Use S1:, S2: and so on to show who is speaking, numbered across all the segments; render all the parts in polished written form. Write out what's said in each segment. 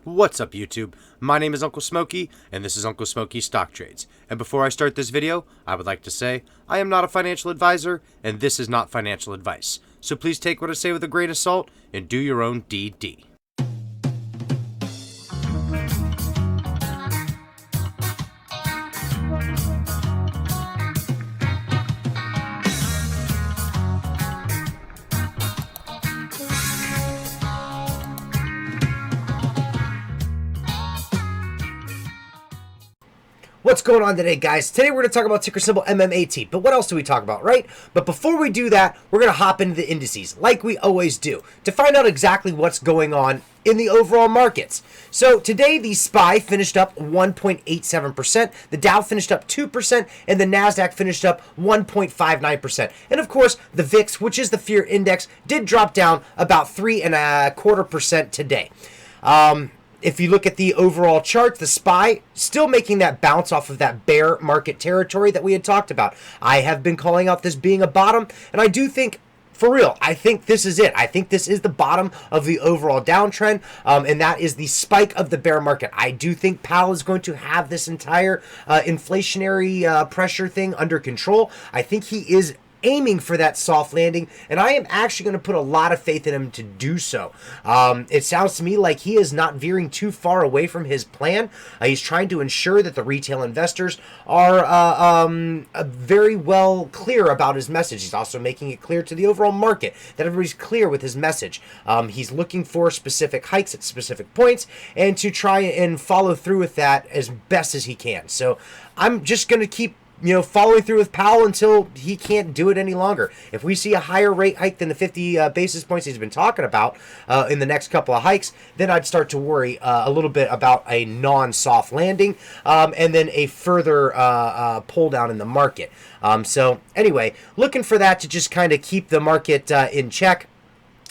S1: What's up YouTube? My name is Uncle Smokey, and this is Uncle Smokey Stock Trades. And before I start this video, I would like to say, I am not a financial advisor, and this is not financial advice. So please take what I say with a grain of salt, and do your own DD.
S2: What's going on today, guys? Today we're going to talk about ticker symbol MMAT, but what else do we talk about, right? But before we do that, we're going to hop into the indices, like we always do, to find out exactly what's going on in the overall markets. So today, the SPY finished up 1.87%, the Dow finished up 2%, and the NASDAQ finished up 1.59%. And of course, the VIX, which is the fear index, did drop down about 3.25% today. If you look at the overall chart, the SPY still making that bounce off of that bear market territory that we had talked about. I have been calling out this being a bottom, and I do think, for real, I think this is it. I think this is the bottom of the overall downtrend, and that is the spike of the bear market. I do think Powell is going to have this entire inflationary pressure thing under control. I think he is aiming for that soft landing, and I am actually going to put a lot of faith in him to do so. It sounds to me like he is not veering too far away from his plan. He's trying to ensure that the retail investors are very well clear about his message. He's also making it clear to the overall market that everybody's clear with his message. He's looking for specific hikes at specific points and to try and follow through with that as best as he can. So I'm just going to keep following through with Powell until he can't do it any longer. If we see a higher rate hike than the 50 basis points he's been talking about in the next couple of hikes, then I'd start to worry a little bit about a non-soft landing and then a further pull down in the market. So anyway, looking for that to just kind of keep the market in check.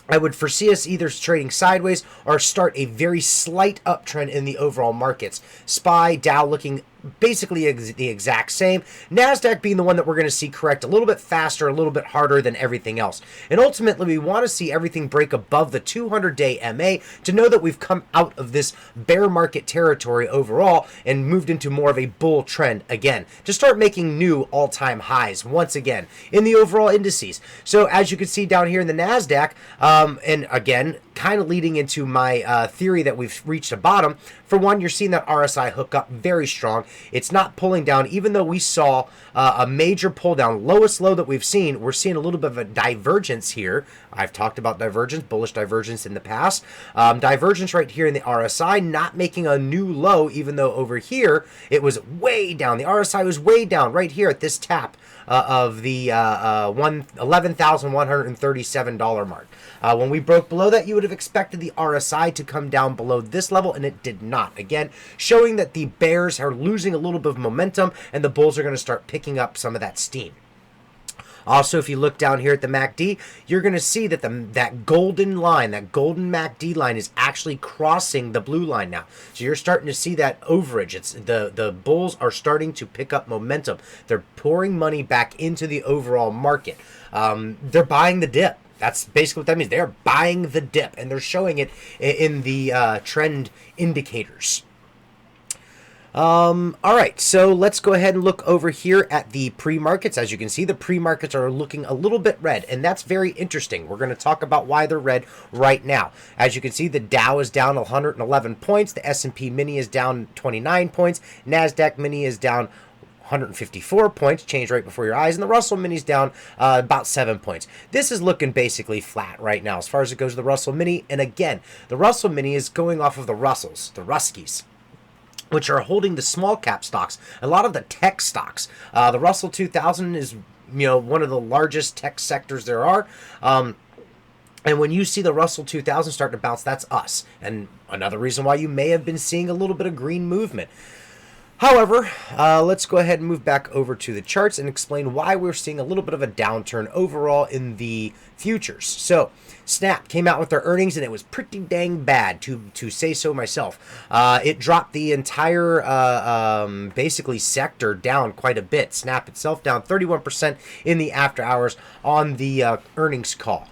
S2: I would foresee us either trading sideways or start a very slight uptrend in the overall markets. SPY, Dow looking basically the exact same. NASDAQ being the one that we're going to see correct a little bit faster, a little bit harder than everything else. And ultimately, we want to see everything break above the 200-day MA to know that we've come out of this bear market territory overall and moved into more of a bull trend again, to start making new all-time highs once again in the overall indices. So as you can see down here in the NASDAQ, and again, kind of leading into my theory that we've reached a bottom. For one, you're seeing that RSI hook up very strong. It's not pulling down, even though we saw a major pull down, lowest low that we've seen. We're seeing a little bit of a divergence here. I've talked about divergence, bullish divergence in the past. Divergence right here in the RSI, not making a new low, even though over here it was way down. The RSI was way down right here at this tap of the $11,137 mark. When we broke below that, you would have expected the RSI to come down below this level, and it did not. Again, showing that the bears are losing a little bit of momentum, and the bulls are going to start picking up some of that steam. Also, if you look down here at the MACD, you're going to see that that golden line, that golden MACD line is actually crossing the blue line now. So you're starting to see that overage. It's the bulls are starting to pick up momentum. They're pouring money back into the overall market. They're buying the dip. That's basically what that means. They're buying the dip, and they're showing it in the trend indicators. All right, so let's go ahead and look over here at the pre-markets. As you can see, the pre-markets are looking a little bit red, and that's very interesting. We're going to talk about why they're red right now. As you can see, the Dow is down 111 points. The S&P Mini is down 29 points. NASDAQ Mini is down 154 points, changed right before your eyes, and the Russell Mini's down about 7 points. This is looking basically flat right now as far as it goes to the Russell Mini, and again, the Russell Mini is going off of the Russells, the Ruskies, which are holding the small cap stocks, a lot of the tech stocks. The Russell 2000 is one of the largest tech sectors there are. And when you see the Russell 2000 start to bounce, that's us. And another reason why you may have been seeing a little bit of green movement. However, let's go ahead and move back over to the charts and explain why we're seeing a little bit of a downturn overall in the futures. So, Snap came out with their earnings, and it was pretty dang bad, to say so myself. It dropped the entire, basically, sector down quite a bit. Snap itself down 31% in the after hours on the earnings call.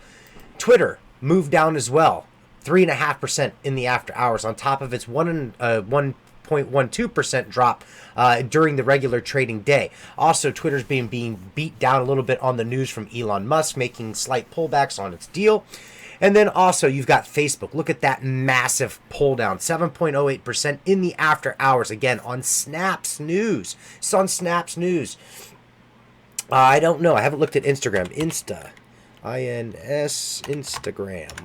S2: Twitter moved down as well. 3.5% in the after hours on top of its 1.12% drop during the regular trading day. Also, Twitter's being beat down a little bit on the news from Elon Musk, making slight pullbacks on its deal. And then also you've got Facebook. Look at that massive pull down, 7.08% in the after hours, again on Snap's news. It's on Snap's news. I don't know. I haven't looked at Instagram. Instagram.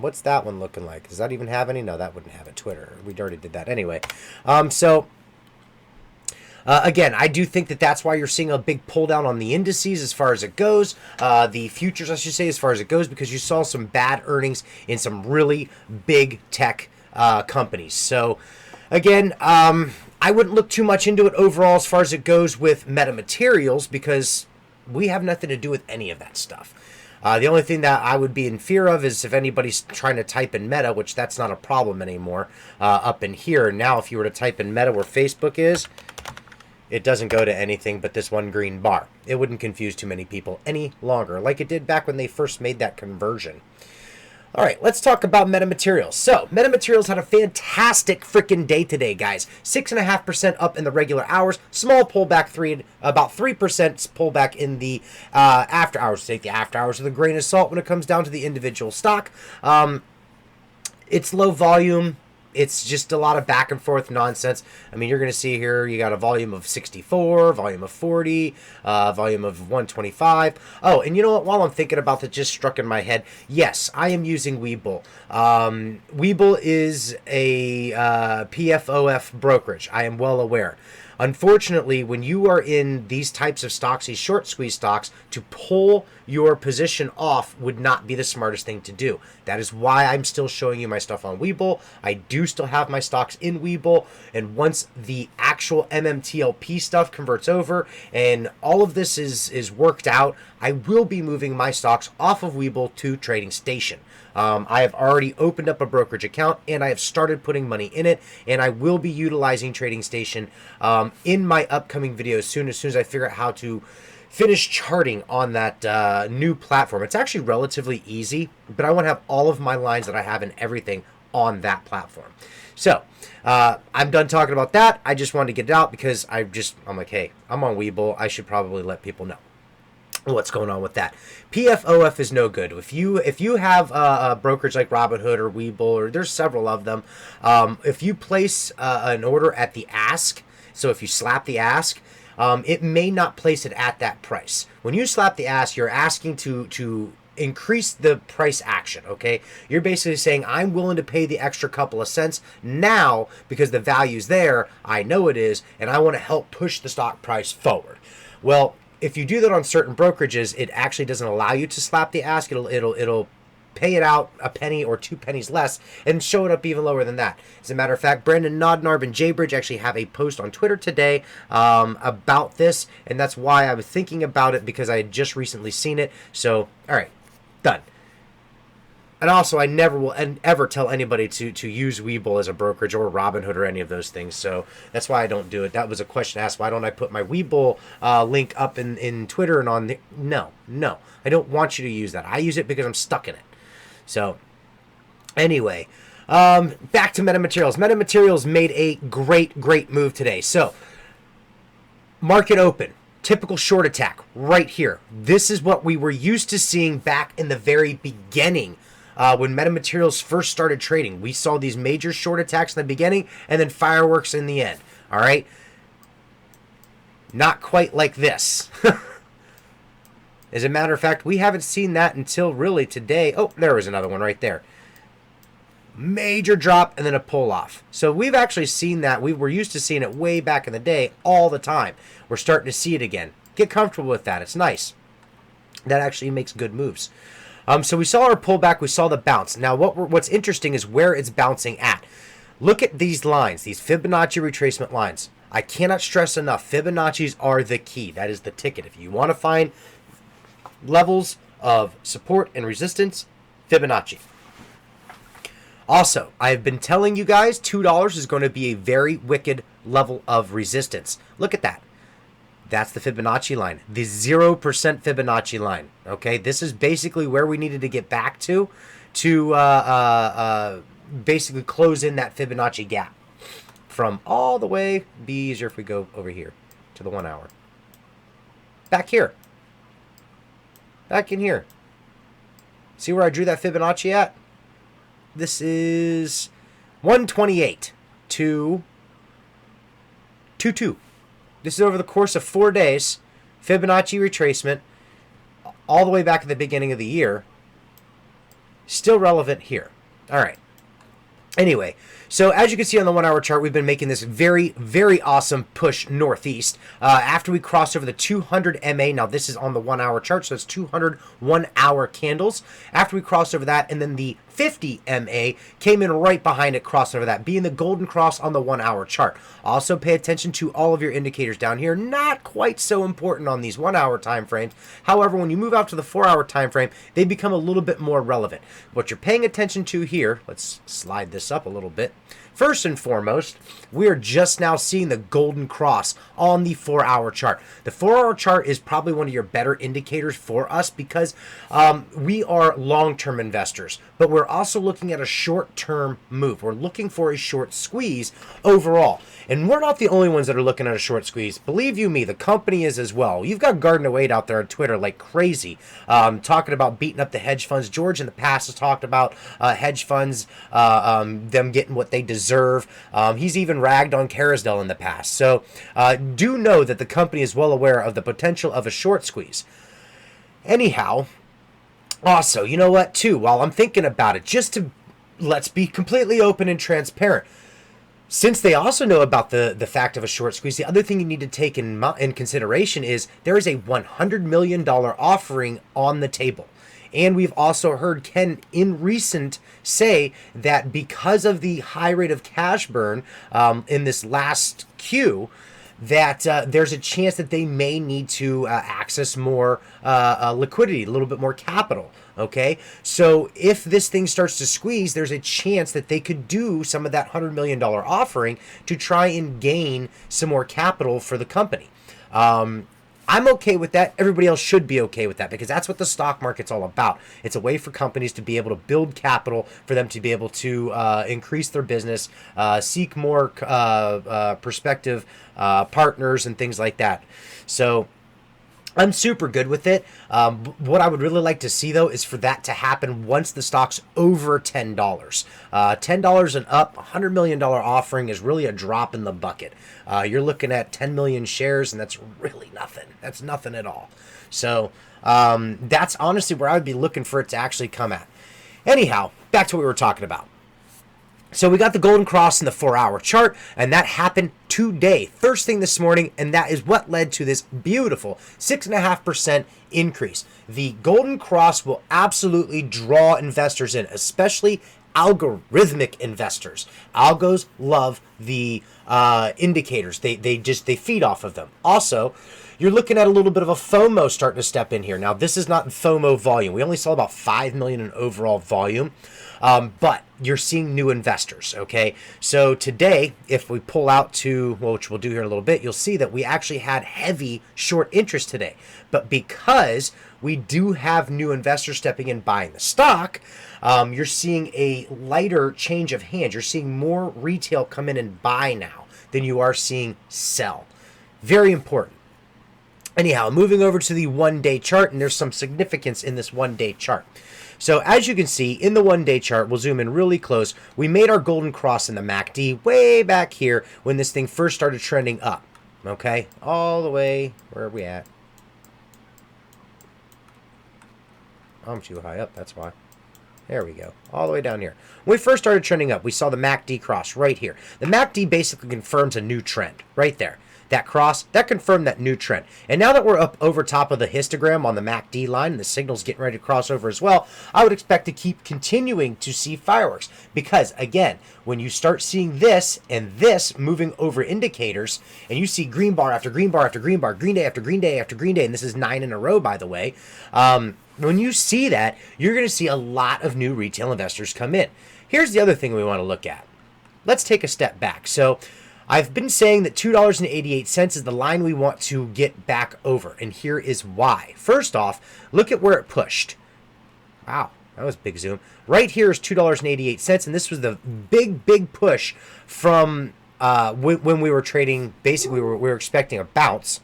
S2: What's that one looking like? Does that even have any? No, that wouldn't have it. Twitter. We already did that anyway. Again, I do think that that's why you're seeing a big pull down on the indices as far as it goes. The futures, I should say, as far as it goes, because you saw some bad earnings in some really big tech companies. So, again, I wouldn't look too much into it overall as far as it goes with metamaterials, because we have nothing to do with any of that stuff. The only thing that I would be in fear of is if anybody's trying to type in Meta, which that's not a problem anymore up in here. Now, if you were to type in Meta where Facebook is, it doesn't go to anything but this one green bar. It wouldn't confuse too many people any longer, like it did back when they first made that conversion. All right, let's talk about metamaterials. So, metamaterials had a fantastic freaking day today, guys. 6.5% up in the regular hours. Small pullback, about 3% pullback in the after hours. Take the after hours with a grain of salt when it comes down to the individual stock. It's low volume. It's just a lot of back and forth nonsense. I mean, you're going to see here, you got a volume of 64, volume of 40, volume of 125. Oh, and you know what? While I'm thinking about that, just struck in my head. Yes, I am using Webull. Webull is a PFOF brokerage. I am well aware. Unfortunately, when you are in these types of stocks, these short squeeze stocks, to pull your position off would not be the smartest thing to do. That is why I'm still showing you my stuff on Webull. I do still have my stocks in Webull, and once the actual MMTLP stuff converts over and all of this is worked out, I will be moving my stocks off of Webull to Trading Station. I have already opened up a brokerage account and I have started putting money in it, and I will be utilizing Trading Station in my upcoming videos as soon as I figure out how to finish charting on that new platform. It's actually relatively easy, but I want to have all of my lines that I have and everything on that platform. So I'm done talking about that. I just wanted to get it out because I'm like, hey, I'm on Webull. I should probably let people know what's going on with that. PFOF is no good. If you have a brokerage like Robinhood or Webull, or there's several of them, if you place an order at the ask, so if you slap the ask, it may not place it at that price. When you slap the ask, you're asking to increase the price action, okay? You're basically saying, I'm willing to pay the extra couple of cents now because the value's there, I know it is, and I want to help push the stock price forward. Well, if you do that on certain brokerages, it actually doesn't allow you to slap the ask. It'll pay it out a penny or 2 pennies less and show it up even lower than that. As a matter of fact, Brandon Nodnarb and Jaybridge actually have a post on Twitter today about this, and that's why I was thinking about it, because I had just recently seen it. So, all right, done. And also, I never will ever tell anybody to use Webull as a brokerage or Robinhood or any of those things. So that's why I don't do it. That was a question asked. Why don't I put my Webull link up in Twitter and on the... No. I don't want you to use that. I use it because I'm stuck in it. So, anyway, back to metamaterials. Metamaterials made a great move today. So, market open. Typical short attack right here. This is what we were used to seeing back in the very beginning. When metamaterials first started trading, we saw these major short attacks in the beginning and then fireworks in the end. All right? Not quite like this. As a matter of fact, we haven't seen that until really today. Oh, there was another one right there. Major drop and then a pull off. So we've actually seen that. We were used to seeing it way back in the day all the time. We're starting to see it again. Get comfortable with that. It's nice. That actually makes good moves. So we saw our pullback, we saw the bounce. Now what's interesting is where it's bouncing at. Look at these lines, these Fibonacci retracement lines. I cannot stress enough, Fibonacci's are the key. That is the ticket. If you want to find levels of support and resistance, Fibonacci. Also, I've been telling you guys $2 is going to be a very wicked level of resistance. Look at that. That's the Fibonacci line, the 0% Fibonacci line. Okay, this is basically where we needed to get back to basically close in that Fibonacci gap from all the way. Be easier if we go over here to the 1 hour. Back here. Back in here. See where I drew that Fibonacci at? This is 128 to 22. This is over the course of 4 days. Fibonacci retracement all the way back at the beginning of the year. Still relevant here. All right. Anyway, so as you can see on the 1 hour chart, we've been making this very, very awesome push northeast. After we crossed over the 200 MA, now this is on the 1 hour chart, so it's 200 1 hour candles. After we crossed over that, and then the 50 MA came in right behind it, crossed over that, being the golden cross on the 1 hour chart. Also pay attention to all of your indicators down here. Not quite so important on these 1 hour time frames. However, when you move out to the 4 hour time frame, they become a little bit more relevant. What you're paying attention to here, let's slide this up a little bit. First and foremost, we are just now seeing the golden cross on the 4 hour chart. The 4 hour chart is probably one of your better indicators for us because we are long-term investors, but we're also looking at a short-term move. We're looking for a short squeeze overall. And we're not the only ones that are looking at a short squeeze. Believe you me, the company is as well. You've got Gardner Wade out there on Twitter like crazy, talking about beating up the hedge funds. George in the past has talked about hedge funds, them getting what they deserve. He's even ragged on Carousel in the past. So do know that the company is well aware of the potential of a short squeeze. Anyhow, also, you know what, too, while I'm thinking about it, let's be completely open and transparent. Since they also know about the fact of a short squeeze, the other thing you need to take in consideration is there is a $100 million offering on the table. And we've also heard Ken in recent say that because of the high rate of cash burn in this last Q, that there's a chance that they may need to access more liquidity, a little bit more capital. Okay, so if this thing starts to squeeze, there's a chance that they could do some of that $100 million offering to try and gain some more capital for the company. I'm okay with that. Everybody else should be okay with that because that's what the stock market's all about. It's a way for companies to be able to build capital, for them to be able to increase their business, seek more prospective partners and things like that. So I'm super good with it. What I would really like to see, though, is for that to happen once the stock's over $10. $10 and up, $100 million offering is really a drop in the bucket. You're looking at 10 million shares, and that's really nothing. That's nothing at all. So that's honestly where I would be looking for it to actually come at. Anyhow, back to what we were talking about. So we got the golden cross in the 4 hour chart, and that happened today, first thing this morning, and that is what led to this beautiful 6.5% increase. The golden cross will absolutely draw investors in, especially algorithmic investors. Algos love the indicators. They feed off of them. Also, you're looking at a little bit of a FOMO starting to step in here. Now, this is not FOMO volume. We only saw about 5 million in overall volume. But you're seeing new investors, okay? So today, if we pull out to, well, which we'll do here in a little bit, you'll see that we actually had heavy short interest today. But because we do have new investors stepping in buying the stock, you're seeing a lighter change of hands. You're seeing more retail come in and buy now than you are seeing sell. Very important. Anyhow, moving over to the 1 day chart, and there's some significance in this 1 day chart. So as you can see in the 1 day chart, we'll zoom in really close. We made our golden cross in the MACD way back here when this thing first started trending up. Okay, all the way, where are we at? I'm too high up, that's why. There we go, all the way down here. When we first started trending up, we saw the MACD cross right here. The MACD basically confirms a new trend right there. That cross, that confirmed that new trend. And now that we're up over top of the histogram on the MACD line and the signal's getting ready to cross over as well, I would expect to keep continuing to see fireworks. Because, again, when you start seeing this and this moving over indicators, and you see green bar after green bar after green bar, green day after green day after green day, and this is 9 in a row, by the way, when you see that, you're going to see a lot of new retail investors come in. Here's the other thing we want to look at. Let's take a step back. So I've been saying that $2.88 is the line we want to get back over, and here is why. First off, look at where it pushed. Wow, That was big zoom. Right here is $2.88, and this was the big push from when we were trading. Basically, we were expecting a bounce,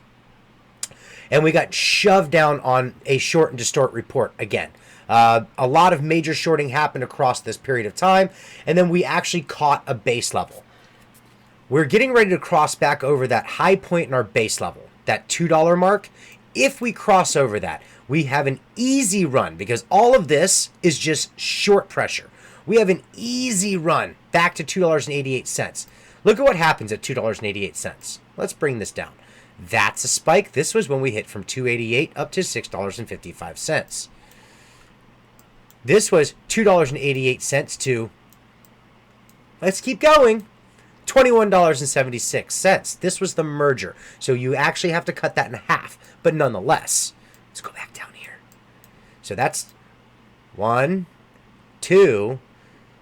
S2: and we got shoved down on a short and distort report again. A lot of major shorting happened across this period of time, and then we actually caught a base level. We're getting ready to cross back over that high point in our base level, that $2 mark. If we cross over that, we have an easy run, because all of this is just short pressure. We have an easy run back to $2.88. Look at what happens at $2.88. Let's bring this down. That's a spike. This was when we hit from $2.88 up to $6.55. This was $2.88 to, let's keep going, $21.76. This was the merger. So you actually have to cut that in half. But nonetheless, let's go back down here. So that's 1, 2.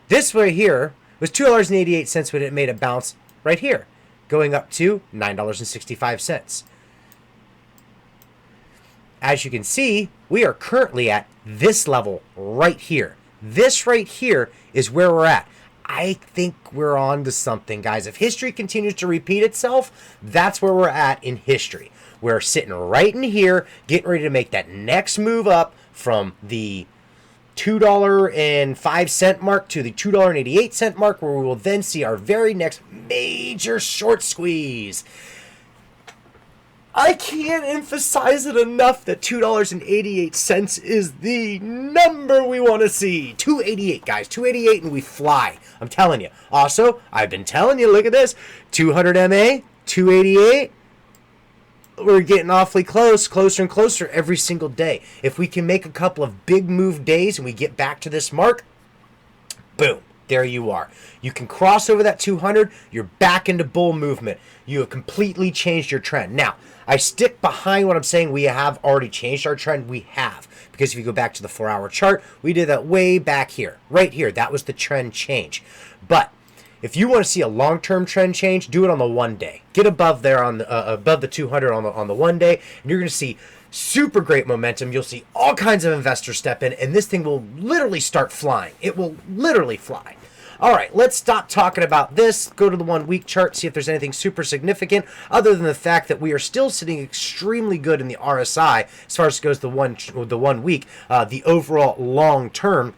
S2: This right here was $2.88 when it made a bounce right here, going up to $9.65. As you can see, we are currently at this level right here. This right here is where we're at. I think we're on to something, guys. If history continues to repeat itself, that's where we're at in history. We're sitting right in here, getting ready to make that next move up from the $2.05 mark to the $2.88 mark, where we will then see our very next major short squeeze. I can't emphasize it enough that $2.88 is the number we want to see. 288, guys. 288 and we fly. I'm telling you. Also, I've been telling you, look at this. 200 MA, 288. We're getting awfully close, closer and closer every single day. If we can make a couple of big move days and we get back to this mark, boom. There you are. You can cross over that 200. You're back into bull movement. You have completely changed your trend. Now, I stick behind what I'm saying. We have already changed our trend. We have. Because if you go back to the 4-hour chart, we did that way back here. Right here. That was the trend change. But if you want to see a long-term trend change, do it on the 1 day. Get above there on the above the 200 on the 1 day, and you're going to see super great momentum. You'll see all kinds of investors step in, and this thing will literally start flying. It will literally fly. All right, let's stop talking about this. Go to the 1 week chart, see if there's anything super significant, other than the fact that we are still sitting extremely good in the RSI as far as goes the 1 week, the overall long term.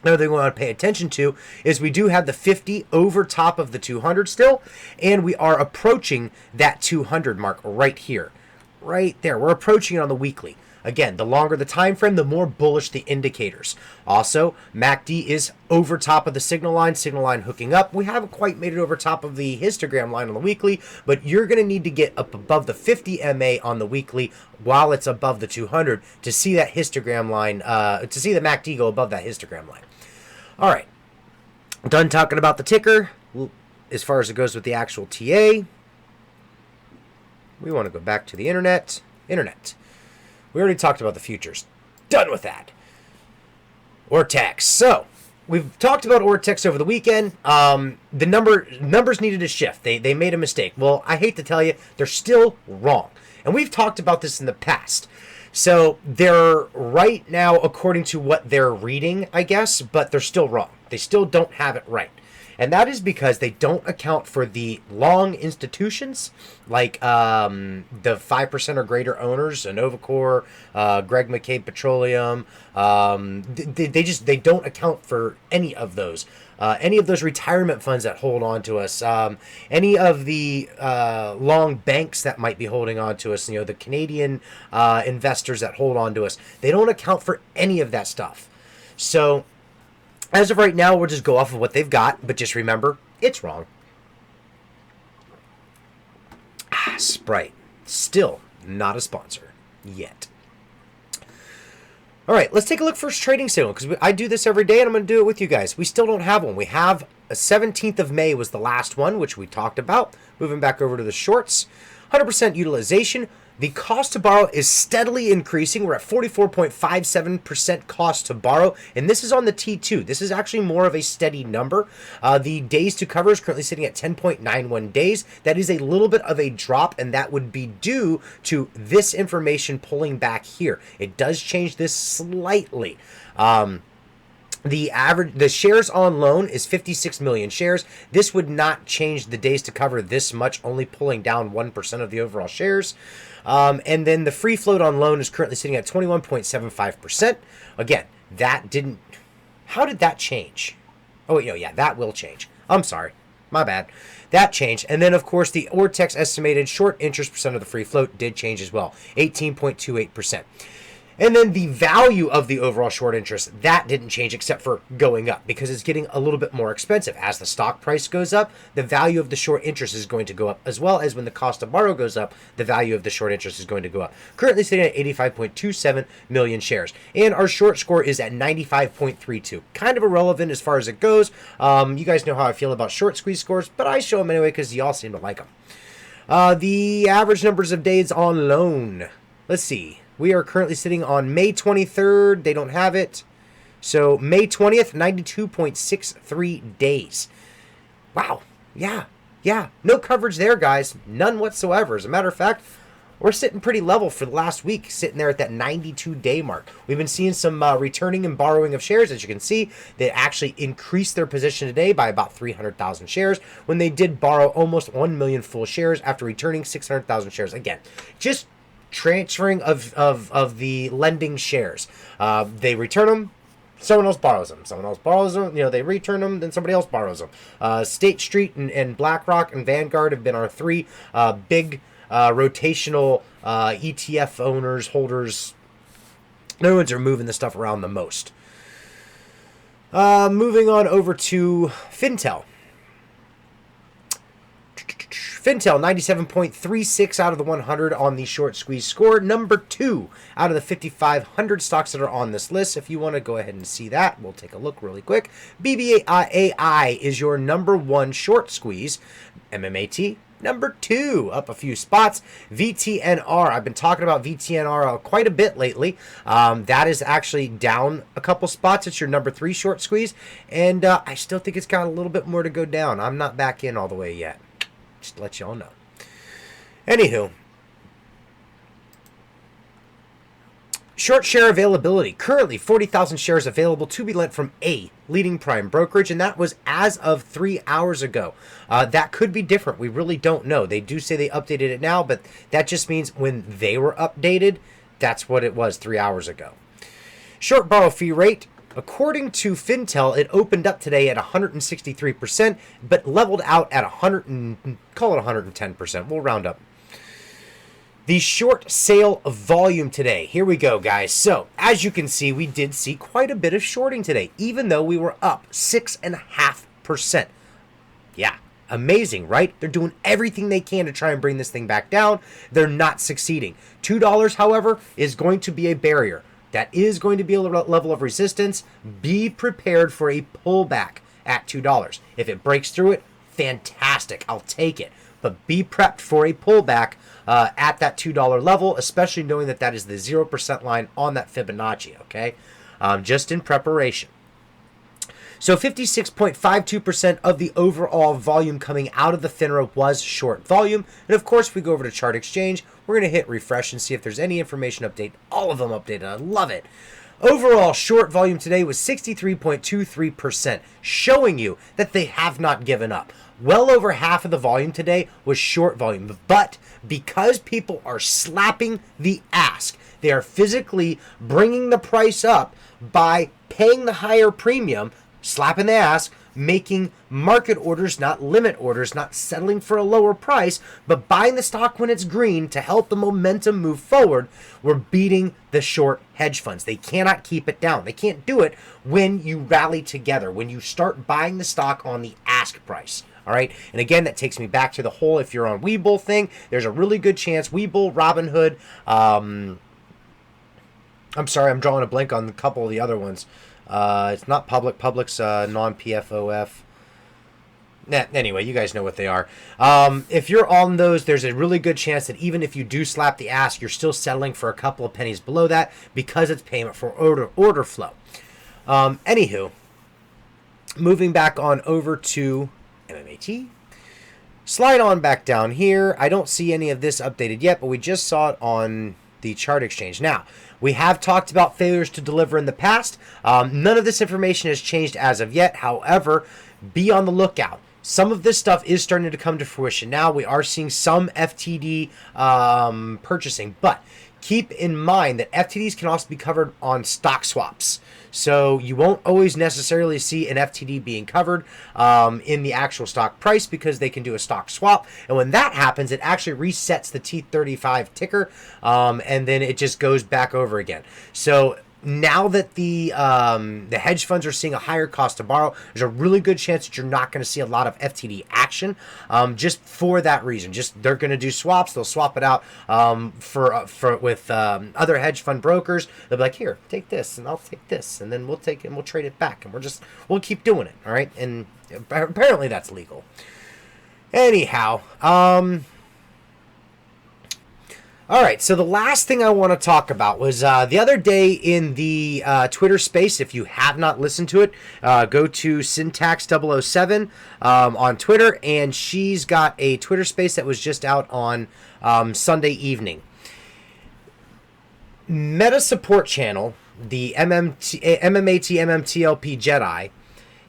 S2: Another thing we want to pay attention to is we do have the 50 over top of the 200 still, and we are approaching that 200 mark right here. Right there. We're approaching it on the weekly. Again, the longer the time frame, the more bullish the indicators. Also, MACD is over top of the signal line hooking up. We haven't quite made it over top of the histogram line on the weekly, but you're going to need to get up above the 50 MA on the weekly while it's above the 200 to see that histogram line, to see the MACD go above that histogram line. All right, done talking about the ticker. As far as it goes with the actual TA, we want to go back to the internet. We already talked about the futures. Done with that. Ortex. So, we've talked about Ortex over the weekend. The numbers needed to shift. They made a mistake. Well, I hate to tell you, they're still wrong. And we've talked about this in the past. So, they're right now according to what they're reading, I guess, but they're still wrong. They still don't have it right. And that is because they don't account for the long institutions like the 5% or greater owners, Novacor, Greg McCabe Petroleum. They don't account for any of those. Any of those retirement funds that hold on to us, any of the long banks that might be holding on to us, the Canadian investors that hold on to us, they don't account for any of that stuff. So as of right now, we'll just go off of what they've got, but just remember, it's wrong. Sprite, still not a sponsor yet. All right, let's take a look first trading signal, because I do this every day, and I'm going to do it with you guys. We still don't have one. We have a 17th of May was the last one, which we talked about. Moving back over to the shorts, 100% utilization. The cost to borrow is steadily increasing. We're at 44.57% cost to borrow, and this is on the T2. This is actually more of a steady number. The days to cover is currently sitting at 10.91 days. That is a little bit of a drop, and that would be due to this information pulling back here. It does change this slightly. The shares on loan is 56 million shares. This would not change the days to cover this much, only pulling down 1% of the overall shares. And then the free float on loan is currently sitting at 21.75%. Again, that didn't... How did that change? Oh, yeah, that will change. I'm sorry. My bad. That changed. And then, of course, the Ortex estimated short interest percent of the free float did change as well, 18.28%. And then the value of the overall short interest, that didn't change except for going up because it's getting a little bit more expensive. As the stock price goes up, the value of the short interest is going to go up, as well as when the cost to borrow goes up, the value of the short interest is going to go up. Currently sitting at 85.27 million shares. And our short score is at 95.32. Kind of irrelevant as far as it goes. You guys know how I feel about short squeeze scores, but I show them anyway because y'all seem to like them. The average numbers of days on loan. Let's see. We are currently sitting on May 23rd. They don't have it. So May 20th, 92.63 days. Wow. Yeah. No coverage there, guys. None whatsoever. As a matter of fact, we're sitting pretty level for the last week, sitting there at that 92-day mark. We've been seeing some returning and borrowing of shares. As you can see, they actually increased their position today by about 300,000 shares when they did borrow almost 1 million full shares after returning 600,000 shares. Again, just transferring of the lending shares. They return them, someone else borrows them. Someone else borrows them, they return them, then somebody else borrows them. State Street and BlackRock and Vanguard have been our three big rotational ETF owners, holders. No ones are moving the stuff around the most. Moving on over to Fintel. Fintel, 97.36 out of the 100 on the short squeeze score. Number 2 out of the 5,500 stocks that are on this list. If you want to go ahead and see that, we'll take a look really quick. BBAI is your number 1 short squeeze. MMAT, number 2, up a few spots. VTNR, I've been talking about VTNR quite a bit lately. That is actually down a couple spots. It's your number 3 short squeeze. And I still think it's got a little bit more to go down. I'm not back in all the way yet. Just to let y'all know. Anywho, short share availability. Currently, 40,000 shares available to be lent from a leading prime brokerage, and that was as of 3 hours ago. That could be different. We really don't know. They do say they updated it now, but that just means when they were updated, that's what it was 3 hours ago. Short borrow fee rate. According to Fintel, it opened up today at 163%, but leveled out at 110%. We'll round up. The short sale volume today. Here we go, guys. So, as you can see, we did see quite a bit of shorting today, even though we were up 6.5%. Yeah, amazing, right? They're doing everything they can to try and bring this thing back down. They're not succeeding. $2, however, is going to be a barrier. That is going to be a level of resistance. Be prepared for a pullback at $2. If it breaks through it, fantastic. I'll take it. But be prepped for a pullback at that $2 level, especially knowing that that is the 0% line on that Fibonacci, okay? Just in preparation. So 56.52% of the overall volume coming out of the FINRA was short volume. And of course, if we go over to Chart Exchange, we're going to hit refresh and see if there's any information update. All of them updated. I love it. Overall, short volume today was 63.23%, showing you that they have not given up. Well over half of the volume today was short volume. But because people are slapping the ask, they are physically bringing the price up by paying the higher premium, slapping the ask, making market orders, not limit orders, not settling for a lower price, but buying the stock when it's green to help the momentum move forward. We're beating the short hedge funds. They cannot keep it down. They can't do it when you rally together, when you start buying the stock on the ask price. All right. And again, that takes me back to the whole, if you're on Webull thing, there's a really good chance Webull, Robinhood, I'm sorry, I'm drawing a blank on a couple of the other ones. It's not Public. Public's non-PFOF. Anyway, you guys know what they are. If you're on those, there's a really good chance that even if you do slap the ask, you're still settling for a couple of pennies below that because it's payment for order flow. Anywho, moving back on over to MMAT. Slide on back down here. I don't see any of this updated yet, but we just saw it on the chart exchange. Now, we have talked about failures to deliver in the past. None of this information has changed as of yet. However, be on the lookout. Some of this stuff is starting to come to fruition now. We are seeing some FTD purchasing, but keep in mind that FTDs can also be covered on stock swaps. So you won't always necessarily see an FTD being covered in the actual stock price because they can do a stock swap. And when that happens, it actually resets the T35 ticker, and then it just goes back over again. So now that the hedge funds are seeing a higher cost to borrow, there's a really good chance that you're not going to see a lot of FTD action, just for that reason. Just they're going to do swaps. They'll swap it out with other hedge fund brokers. They'll be like, here, take this, and I'll take this, and then we'll take it and we'll trade it back, and we'll keep doing it. All right, and apparently that's legal. Anyhow, all right, so the last thing I want to talk about was the other day in the Twitter space. If you have not listened to it, go to Syntax007 on Twitter, and she's got a Twitter space that was just out on Sunday evening. Meta support channel, the MMAT MMTLP Jedi,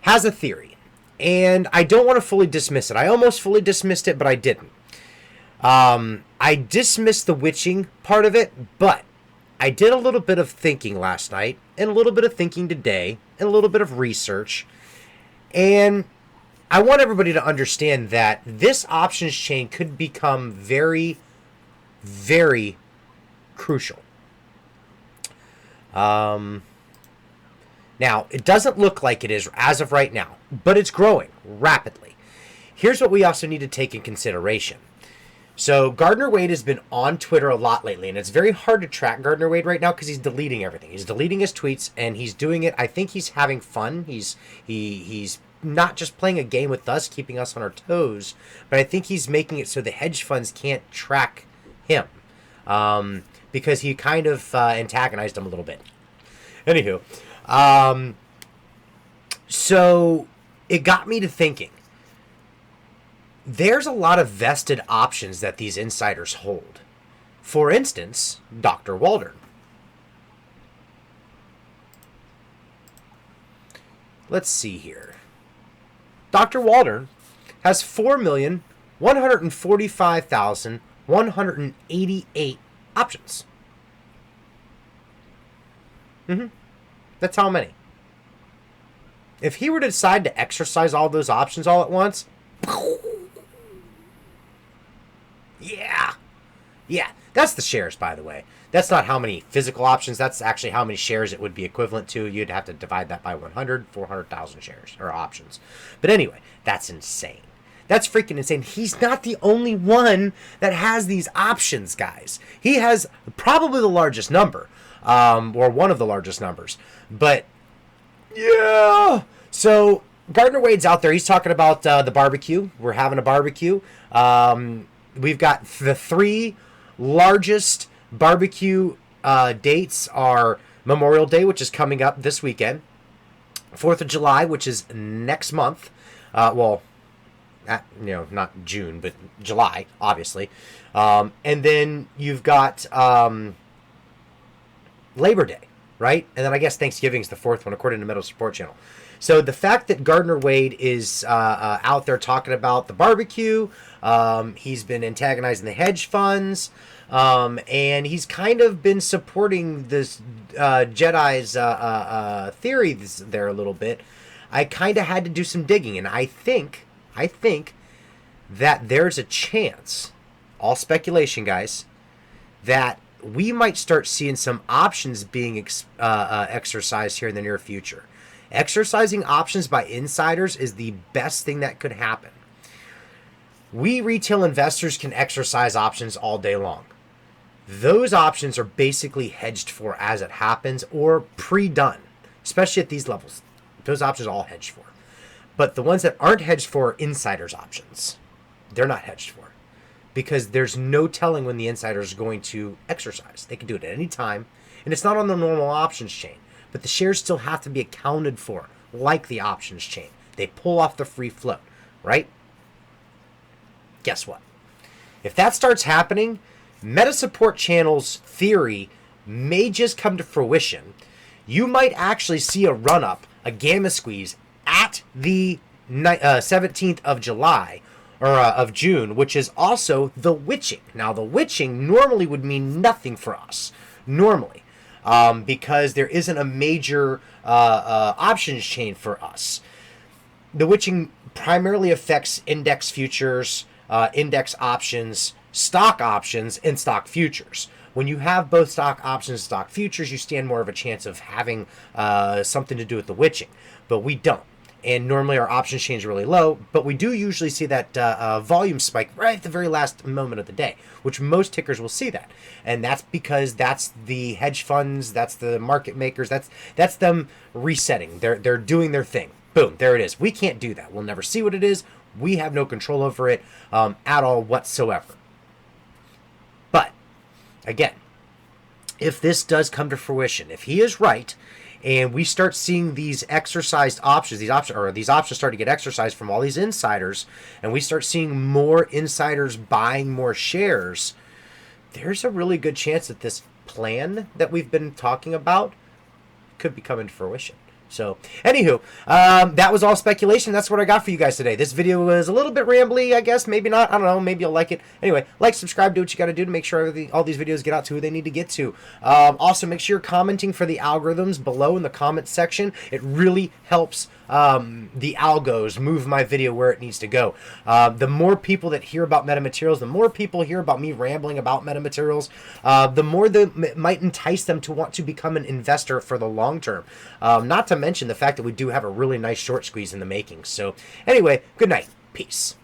S2: has a theory, and I don't want to fully dismiss it. I almost fully dismissed it, but I didn't. I dismissed the witching part of it, but I did a little bit of thinking last night, and a little bit of thinking today, and a little bit of research, and I want everybody to understand that this options chain could become very, very crucial. Now, it doesn't look like it is as of right now, but it's growing rapidly. Here's what we also need to take in consideration. So Gardner Wade has been on Twitter a lot lately, and it's very hard to track Gardner Wade right now because he's deleting everything. He's deleting his tweets, and he's doing it. I think he's having fun. He's not just playing a game with us, keeping us on our toes, but I think he's making it so the hedge funds can't track him, because he kind of antagonized them a little bit. Anywho, so it got me to thinking. There's a lot of vested options that these insiders hold. For instance, Dr. Waldron. Let's see here. Dr. Waldron has 4,145,188 options. That's how many. If he were to decide to exercise all those options all at once, Yeah, that's the shares, by the way. That's not how many physical options. That's actually how many shares it would be equivalent to. You'd have to divide that by 100, 400,000 shares, or options. But anyway, that's insane. That's freaking insane. He's not the only one that has these options, guys. He has probably the largest number, or one of the largest numbers. But, yeah. So, Gardner Wade's out there. He's talking about the barbecue. We're having a barbecue. We've got the three largest barbecue dates are Memorial Day, which is coming up this weekend, 4th of July, which is next month. Not June, but July, obviously. And then you've got Labor Day, right? And then I guess Thanksgiving is the fourth one, according to Meta Support Channel. So the fact that Gardner Wade is out there talking about the barbecue, he's been antagonizing the hedge funds, and he's kind of been supporting this Jedi's theory there a little bit. I kind of had to do some digging, and I think that there's a chance, all speculation, guys, that we might start seeing some options being exercised here in the near future. Exercising options by insiders is the best thing that could happen. We retail investors can exercise options all day long. Those options are basically hedged for as it happens or pre-done, especially at these levels. Those options are all hedged for. But the ones that aren't hedged for are insiders' options. They're not hedged for because there's no telling when the insider is going to exercise. They can do it at any time, and it's not on the normal options chain. But the shares still have to be accounted for, like the options chain. They pull off the free float, right? Guess what? If that starts happening, meta support channels theory may just come to fruition. You might actually see a run-up, a gamma squeeze, at the 17th of July, or of June, which is also the witching. Now, the witching normally would mean nothing for us, normally, because there isn't a major options chain for us. The witching primarily affects index futures, index options, stock options, and stock futures. When you have both stock options and stock futures, you stand more of a chance of having something to do with the witching, but we don't. And normally our options change really low, but we do usually see that volume spike right at the very last moment of the day, which most tickers will see that. And that's because that's the hedge funds, that's the market makers, that's them resetting. They're doing their thing. Boom, there it is. We can't do that. We'll never see what it is. We have no control over it at all whatsoever. But again, if this does come to fruition, if he is right, and we start seeing these exercised options, these options start to get exercised from all these insiders, and we start seeing more insiders buying more shares, there's a really good chance that this plan that we've been talking about could be coming to fruition. So, anywho, that was all speculation. That's what I got for you guys today. This video was a little bit rambly, I guess. Maybe not. I don't know. Maybe you'll like it. Anyway, like, subscribe, do what you got to do to make sure all these videos get out to who they need to get to. Also, make sure you're commenting for the algorithms below in the comment section. It really helps the algos move my video where it needs to go. The more people that hear about metamaterials, the more people hear about me rambling about metamaterials, the more that might entice them to want to become an investor for the long term. Not to mention the fact that we do have a really nice short squeeze in the making. So anyway, good night. Peace.